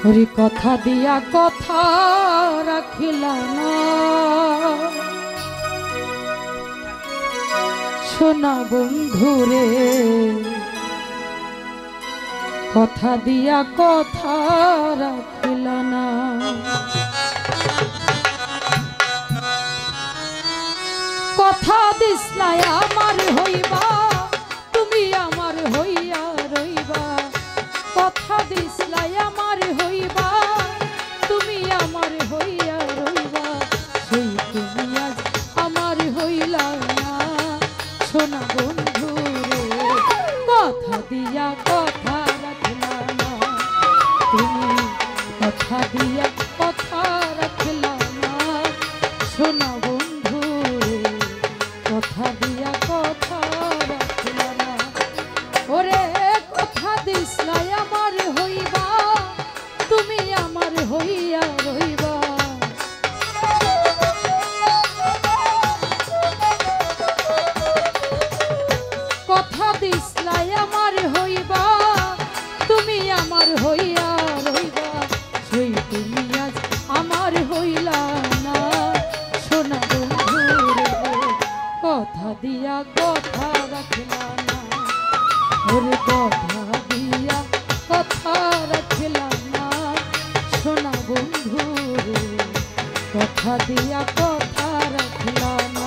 ওরে কথা দিয়া কথা রাখিলা না, সোনা বন্ধুরে কথা দিয়া কথা রাখিলা না। কথা দিসলাই আমার হইবা, তুমি আমার হইয়া রইবা। কথা দিসলাই আমার হইবা, তুমি আমার হইয়া রইবা। সেই তুমি আজ আমার হইলা না, সোনা বন্ধু রে কথা দিয়া কথা রাখলা না। তুমি কথা দিয়া কথা রাখলা না, সোনা বন্ধু রে কথা দিয়া কথা রাখলা না। ওরে কথা দিসলাই আমার হইবা, তুমি আমার হইয়া রইবা। কথা দিসলাই আমার হইবা, তুমি আমার হইয়া রইবা। সেই তুমি আজ আমার হইলা না, সোনা বন্ধু রে কথা দিয়া কথা রাখলা না। ওরে কথা দিয়া কথা রাখলা না, সোনা বন্ধু রে কথা দিয়া কথা রাখলা না।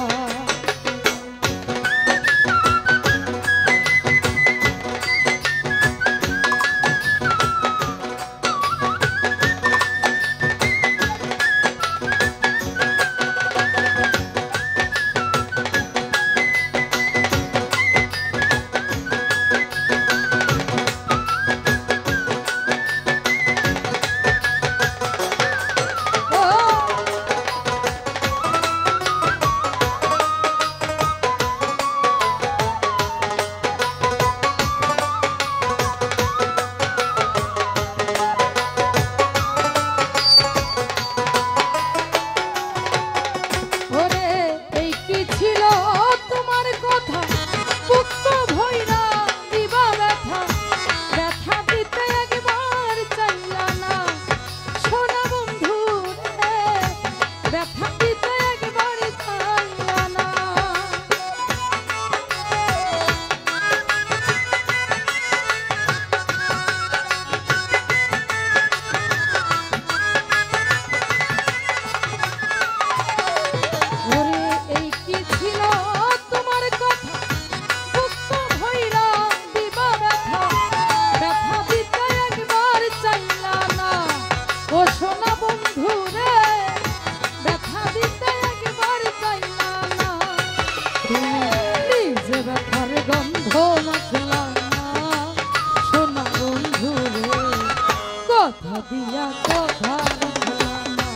কথা দিয়া কথা রাখলা না,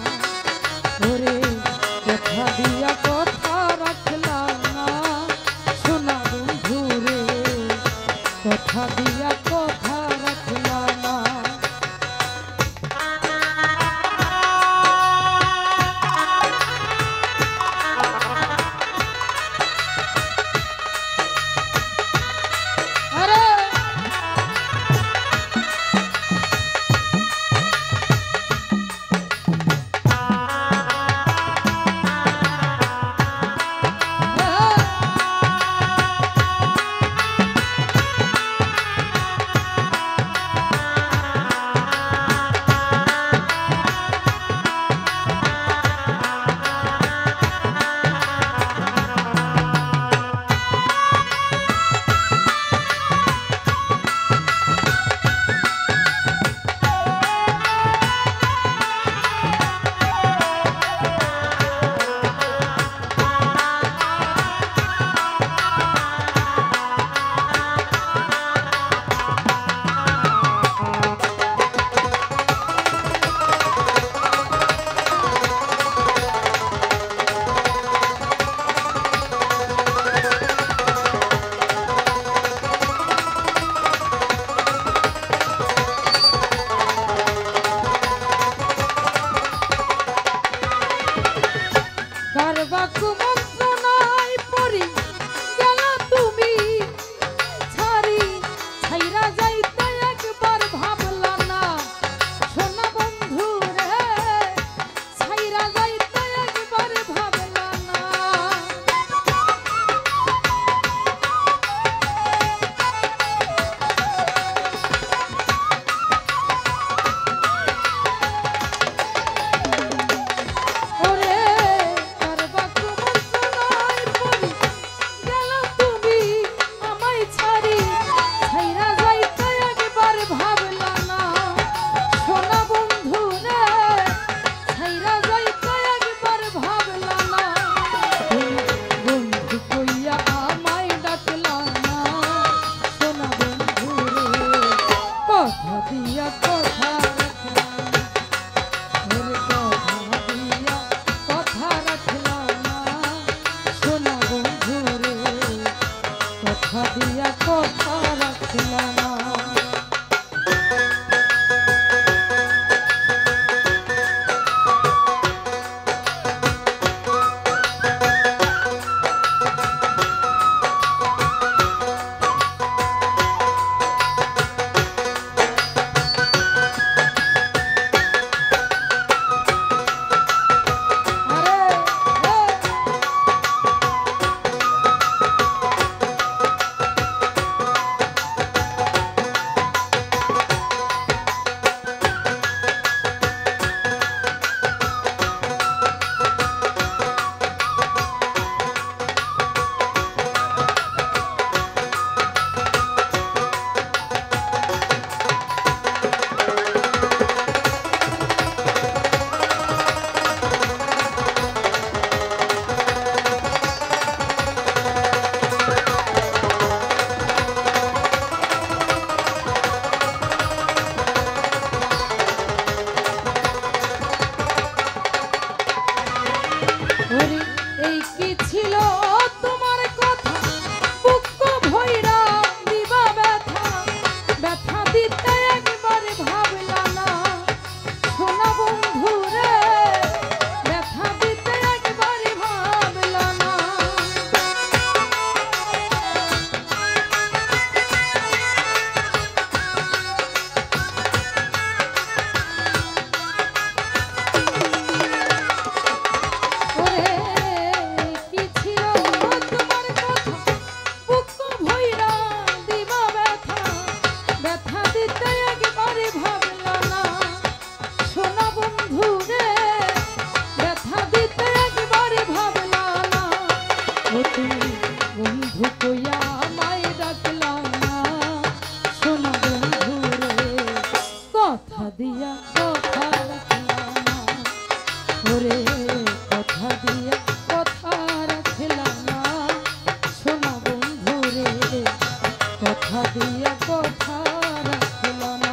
ওরে কথা দিয়া কথা রাখলা না, সোনা বন্ধু রে কথা দিয়া কথা রাখলা না। দিয়া কথা রাখিল না। এই কি ছিল তোমার কথা বুক ভইরা দিবা ব্যথা, ব্যথা দিতে একবারে ভাবলা না সোনা বন্ধু রে, ব্যথা দিতে একবারে ভাবলা না। বন্ধু কইয়া আমায় ডাকলা না সোনা বন্ধু রে, কথা দিয়া কথা রাখলা না ওরে, কথা দিয়া কথা রাখলা না সোনা বন্ধু রে, কথা দিয়া কথা রাখলা না।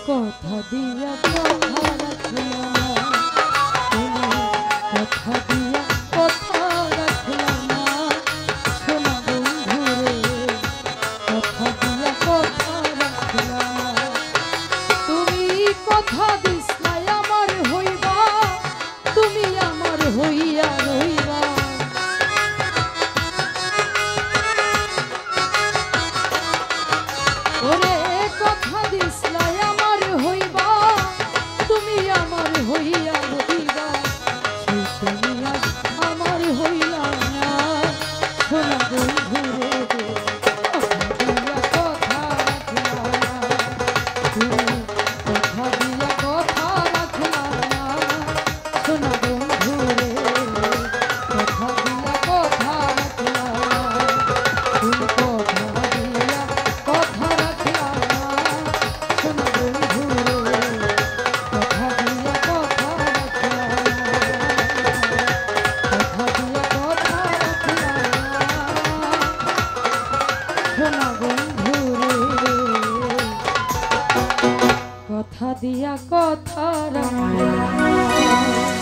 কথা দিয়া কথা রাখলা না। কথা দিয়া কথা রাখলাম না সোনা বন্ধু রে কথা দিয়া কথা রাখলাম না তুমি কথা দিসলাই আমার হইবা তুমি আমার হইয়া রইবা ওরে কথা দিসলাই আমার হইবা তুমি আমার হইয়া রইবা সেই তুমি আজ আমার হইলা না সোনা বন্ধু রে কথা দিয়া কথা রাখলাম না সোনা বন্ধু রে কথা দিয়া কথা রাখলাম না তুমি কথা দিয়া কথা রাখলাম না সোনা বন্ধু রে কথা দিয়া কথা রাখলাম কথা দিয়া কথা রাখলাম সোনা বন্ধু রে কথা দিয়া কথা রাখলাম